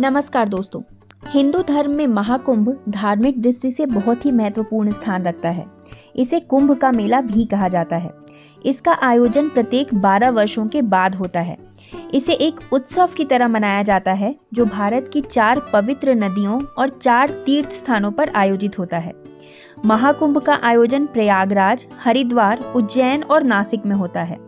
नमस्कार दोस्तों। हिंदू धर्म में महाकुंभ धार्मिक दृष्टि से बहुत ही महत्वपूर्ण स्थान रखता है। इसे कुंभ का मेला भी कहा जाता है। इसका आयोजन प्रत्येक 12 वर्षों के बाद होता है। इसे एक उत्सव की तरह मनाया जाता है जो भारत की 4 पवित्र नदियों और 4 तीर्थ स्थानों पर आयोजित होता है। महाकुंभ का आयोजन प्रयागराज, हरिद्वार, उज्जैन और नासिक में होता है।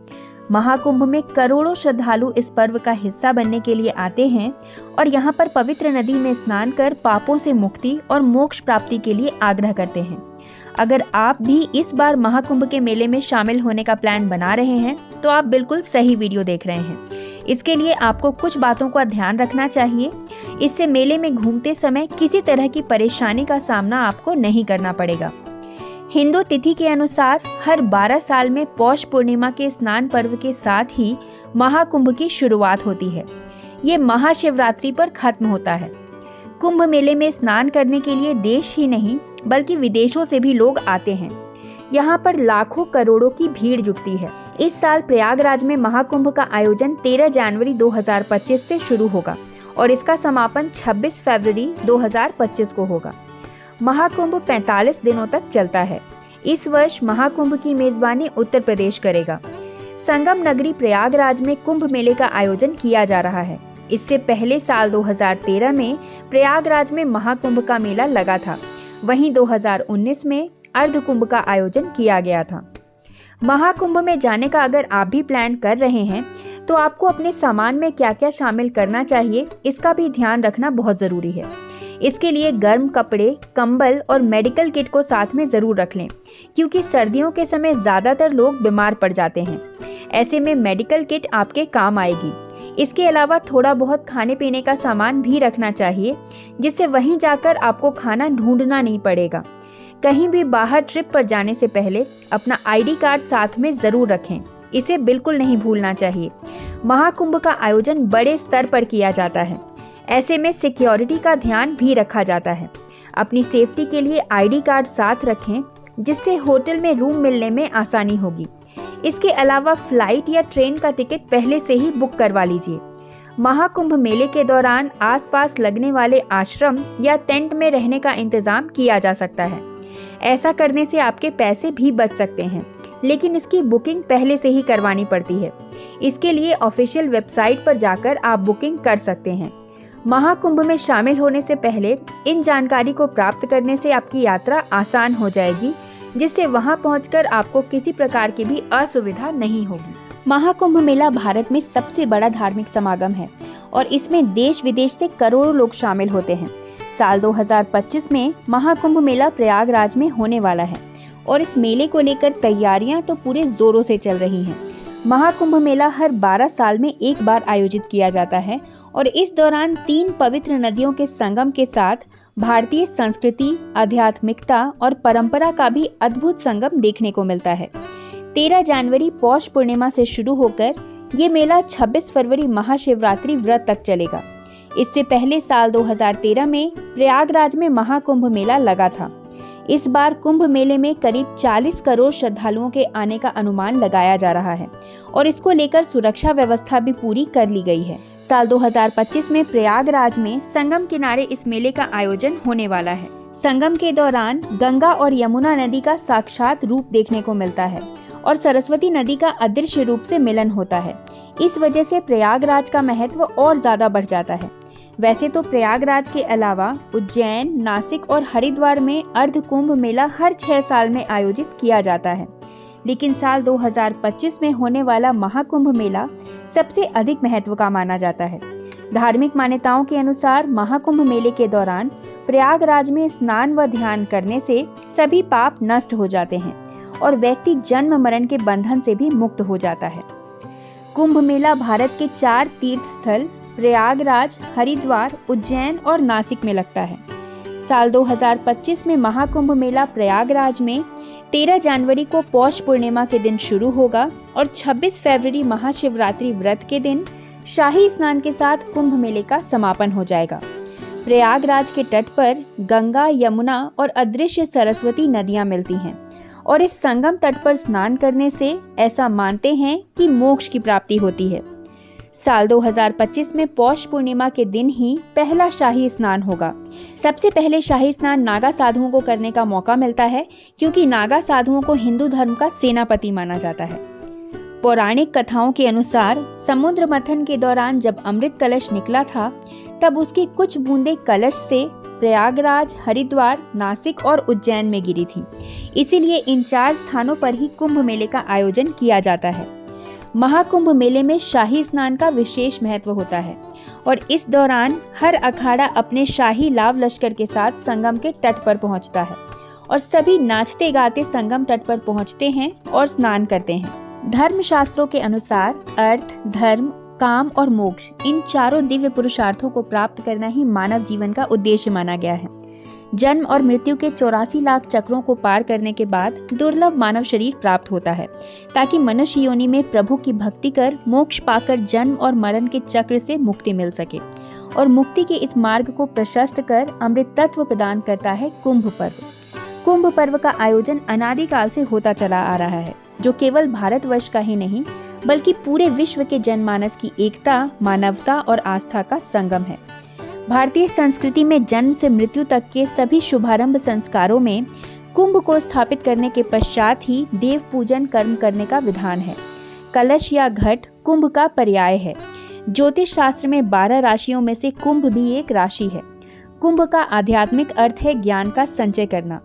महाकुंभ में करोड़ों श्रद्धालु इस पर्व का हिस्सा बनने के लिए आते हैं और यहाँ पर पवित्र नदी में स्नान कर पापों से मुक्ति और मोक्ष प्राप्ति के लिए आग्रह करते हैं। अगर आप भी इस बार महाकुंभ के मेले में शामिल होने का प्लान बना रहे हैं तो आप बिल्कुल सही वीडियो देख रहे हैं। इसके लिए आपको कुछ बातों का ध्यान रखना चाहिए। इससे मेले में घूमते समय किसी तरह की परेशानी का सामना आपको नहीं करना पड़ेगा। हिंदू तिथि के अनुसार हर 12 साल में पौष पूर्णिमा के स्नान पर्व के साथ ही महाकुंभ की शुरुआत होती है। ये महाशिवरात्रि पर खत्म होता है। कुंभ मेले में स्नान करने के लिए देश ही नहीं बल्कि विदेशों से भी लोग आते हैं। यहाँ पर लाखों करोड़ों की भीड़ जुटती है। इस साल प्रयागराज में महाकुंभ का आयोजन 13 जनवरी 2025 से शुरू होगा और इसका समापन 26 फरवरी 2025 को होगा। महाकुंभ 45 दिनों तक चलता है। इस वर्ष महाकुंभ की मेजबानी उत्तर प्रदेश करेगा। संगम नगरी प्रयागराज में कुंभ मेले का आयोजन किया जा रहा है। इससे पहले साल 2013 में प्रयागराज में महाकुंभ का मेला लगा था। वहीं 2019 में अर्ध कुंभ का आयोजन किया गया था। महाकुंभ में जाने का अगर आप भी प्लान कर रहे हैं तो आपको अपने सामान में क्या क्या शामिल करना चाहिए इसका भी ध्यान रखना बहुत ज़रूरी है। इसके लिए गर्म कपड़े, कंबल और मेडिकल किट को साथ में ज़रूर रख लें क्योंकि सर्दियों के समय ज़्यादातर लोग बीमार पड़ जाते हैं। ऐसे में मेडिकल किट आपके काम आएगी। इसके अलावा थोड़ा बहुत खाने पीने का सामान भी रखना चाहिए जिससे वहीं जाकर आपको खाना ढूंढना नहीं पड़ेगा। कहीं भी बाहर ट्रिप पर जाने से पहले अपना ID कार्ड साथ में ज़रूर रखें। इसे बिल्कुल नहीं भूलना चाहिए। महाकुंभ का आयोजन बड़े स्तर पर किया जाता है। ऐसे में सिक्योरिटी का ध्यान भी रखा जाता है। अपनी सेफ्टी के लिए ID कार्ड साथ रखें जिससे होटल में रूम मिलने में आसानी होगी। इसके अलावा फ्लाइट या ट्रेन का टिकट पहले से ही बुक करवा लीजिए। महाकुंभ मेले के दौरान आसपास लगने वाले आश्रम या टेंट में रहने का इंतजाम किया जा सकता है। ऐसा करने से आपके पैसे भी बच सकते हैं, लेकिन इसकी बुकिंग पहले से ही करवानी पड़ती है। इसके लिए ऑफिशियल वेबसाइट पर जाकर आप बुकिंग कर सकते हैं। महाकुंभ में शामिल होने से पहले इन जानकारी को प्राप्त करने से आपकी यात्रा आसान हो जाएगी जिससे वहां पहुंचकर आपको किसी प्रकार की भी असुविधा नहीं होगी। महाकुंभ मेला भारत में सबसे बड़ा धार्मिक समागम है और इसमें देश विदेश से करोड़ों लोग शामिल होते हैं। साल 2025 में महाकुंभ मेला प्रयागराज में होने वाला है और इस मेले को लेकर तैयारियां तो पूरे जोरों से चल रही हैं। महाकुंभ मेला हर 12 साल में एक बार आयोजित किया जाता है और इस दौरान 3 पवित्र नदियों के संगम के साथ भारतीय संस्कृति, आध्यात्मिकता और परंपरा का भी अद्भुत संगम देखने को मिलता है। 13 जनवरी पौष पूर्णिमा से शुरू होकर ये मेला 26 फरवरी महाशिवरात्रि व्रत तक चलेगा। इससे पहले साल 2013 में प्रयागराज में महाकुंभ मेला लगा था। इस बार कुंभ मेले में करीब 40 करोड़ श्रद्धालुओं के आने का अनुमान लगाया जा रहा है और इसको लेकर सुरक्षा व्यवस्था भी पूरी कर ली गई है। साल 2025 में प्रयागराज में संगम किनारे इस मेले का आयोजन होने वाला है। संगम के दौरान गंगा और यमुना नदी का साक्षात रूप देखने को मिलता है और सरस्वती नदी का अदृश्य रूप से मिलन होता है। इस वजह से प्रयागराज का महत्व और ज्यादा बढ़ जाता है। वैसे तो प्रयागराज के अलावा उज्जैन, नासिक और हरिद्वार में अर्ध कुंभ मेला हर 6 साल में आयोजित किया जाता है, लेकिन साल 2025 में होने वाला महाकुंभ मेला सबसे अधिक महत्व का माना जाता है। धार्मिक मान्यताओं के अनुसार महाकुंभ मेले के दौरान प्रयागराज में स्नान व ध्यान करने से सभी पाप नष्ट हो जाते हैं और व्यक्ति जन्म मरण के बंधन से भी मुक्त हो जाता है। कुंभ मेला भारत के 4 तीर्थ स्थल प्रयागराज, हरिद्वार, उज्जैन और नासिक में लगता है। साल 2025 में महाकुंभ मेला प्रयागराज में 13 जनवरी को पौष पूर्णिमा के दिन शुरू होगा और 26 फरवरी महाशिवरात्रि व्रत के दिन शाही स्नान के साथ कुंभ मेले का समापन हो जाएगा। प्रयागराज के तट पर गंगा, यमुना और अदृश्य सरस्वती नदियां मिलती हैं और इस संगम तट पर स्नान करने से ऐसा मानते हैं कि मोक्ष की प्राप्ति होती है। साल 2025 में पौष पूर्णिमा के दिन ही पहला शाही स्नान होगा। सबसे पहले शाही स्नान नागा साधुओं को करने का मौका मिलता है, क्योंकि नागा साधुओं को हिंदू धर्म का सेनापति माना जाता है। पौराणिक कथाओं के अनुसार समुद्र मंथन के दौरान जब अमृत कलश निकला था, तब उसकी कुछ बूंदें कलश से प्रयागराज, हरिद्वार, नासिक और उज्जैन में गिरी थी। इसीलिए इन 4 स्थानों पर ही कुंभ मेले का आयोजन किया जाता है। महाकुंभ मेले में शाही स्नान का विशेष महत्व होता है और इस दौरान हर अखाड़ा अपने शाही लाव लश्कर के साथ संगम के तट पर पहुंचता है और सभी नाचते गाते संगम तट पर पहुंचते हैं और स्नान करते हैं। धर्मशास्त्रों के अनुसार अर्थ, धर्म, काम और मोक्ष, इन चारों दिव्य पुरुषार्थों को प्राप्त करना ही मानव जीवन का उद्देश्य माना गया है। जन्म और मृत्यु के 84 लाख चक्रों को पार करने के बाद दुर्लभ मानव शरीर प्राप्त होता है, ताकि मनुष्य योनि में प्रभु की भक्ति कर मोक्ष पाकर जन्म और मरण के चक्र से मुक्ति मिल सके। और मुक्ति के इस मार्ग को प्रशस्त कर अमृत तत्व प्रदान करता है कुंभ पर्व। कुंभ पर्व का आयोजन अनादिकाल से होता चला आ रहा है, जो केवल भारतवर्ष का ही नहीं बल्कि पूरे विश्व के जनमानस की एकता, मानवता और आस्था का संगम है। भारतीय संस्कृति में जन्म से मृत्यु तक के सभी शुभारंभ संस्कारों में कुंभ को स्थापित करने के पश्चात ही देव पूजन कर्म करने का विधान है। कलश या घट कुंभ का पर्याय है। ज्योतिष शास्त्र में 12 राशियों में से कुंभ भी एक राशि है। कुंभ का आध्यात्मिक अर्थ है ज्ञान का संचय करना।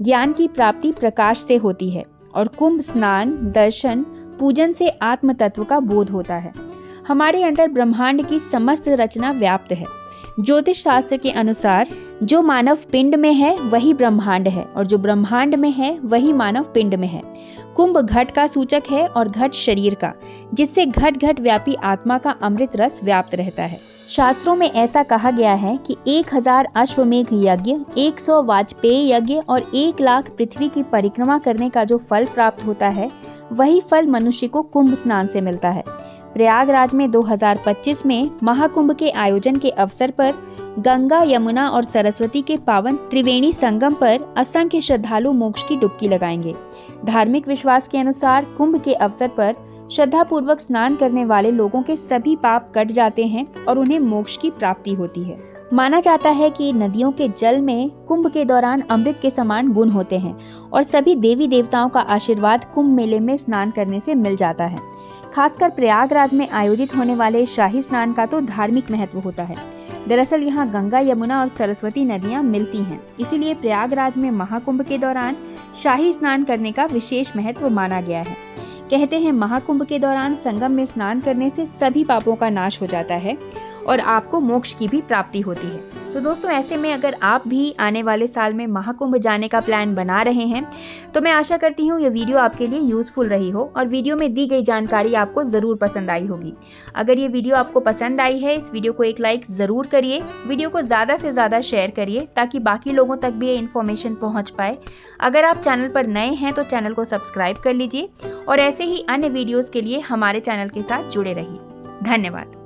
ज्ञान की प्राप्ति प्रकाश से होती है और कुंभ स्नान, दर्शन, पूजन से आत्म तत्व का बोध होता है। हमारे अंदर ब्रह्मांड की समस्त रचना व्याप्त है। ज्योतिष शास्त्र के अनुसार जो मानव पिंड में है वही ब्रह्मांड है और जो ब्रह्मांड में है वही मानव पिंड में है। कुंभ घट का सूचक है और घट शरीर का, जिससे घट घट व्यापी आत्मा का अमृत रस व्याप्त रहता है। शास्त्रों में ऐसा कहा गया है कि 1000 अश्वमेघ यज्ञ, 100 वाजपेय यज्ञ और 1 लाख पृथ्वी की परिक्रमा करने का जो फल प्राप्त होता है, वही फल मनुष्य को कुंभ स्नान से मिलता है। प्रयागराज में 2025 में महाकुंभ के आयोजन के अवसर पर गंगा, यमुना और सरस्वती के पावन त्रिवेणी संगम पर असंख्य श्रद्धालु मोक्ष की डुबकी लगाएंगे। धार्मिक विश्वास के अनुसार कुंभ के अवसर पर श्रद्धापूर्वक स्नान करने वाले लोगों के सभी पाप कट जाते हैं और उन्हें मोक्ष की प्राप्ति होती है। माना जाता है कि नदियों के जल में कुंभ के दौरान अमृत के समान गुण होते हैं और सभी देवी देवताओं का आशीर्वाद कुंभ मेले में स्नान करने से मिल जाता है। खासकर प्रयागराज में आयोजित होने वाले शाही स्नान का तो धार्मिक महत्व होता है। दरअसल यहाँ गंगा, यमुना और सरस्वती नदियाँ मिलती हैं, इसीलिए प्रयागराज में महाकुंभ के दौरान शाही स्नान करने का विशेष महत्व माना गया है। कहते हैं महाकुंभ के दौरान संगम में स्नान करने से सभी पापों का नाश हो जाता है और आपको मोक्ष की भी प्राप्ति होती है। तो दोस्तों, ऐसे में अगर आप भी आने वाले साल में महाकुंभ जाने का प्लान बना रहे हैं तो मैं आशा करती हूँ ये वीडियो आपके लिए यूजफुल रही हो और वीडियो में दी गई जानकारी आपको ज़रूर पसंद आई होगी। अगर ये वीडियो आपको पसंद आई है, इस वीडियो को एक लाइक ज़रूर करिए, वीडियो को ज़्यादा से ज़्यादा शेयर करिए ताकि बाकी लोगों तक भी ये इन्फॉर्मेशन पहुँच पाए। अगर आप चैनल पर नए हैं तो चैनल को सब्सक्राइब कर लीजिए और ऐसे ही अन्य वीडियोज़ के लिए हमारे चैनल के साथ जुड़े रहिए। धन्यवाद।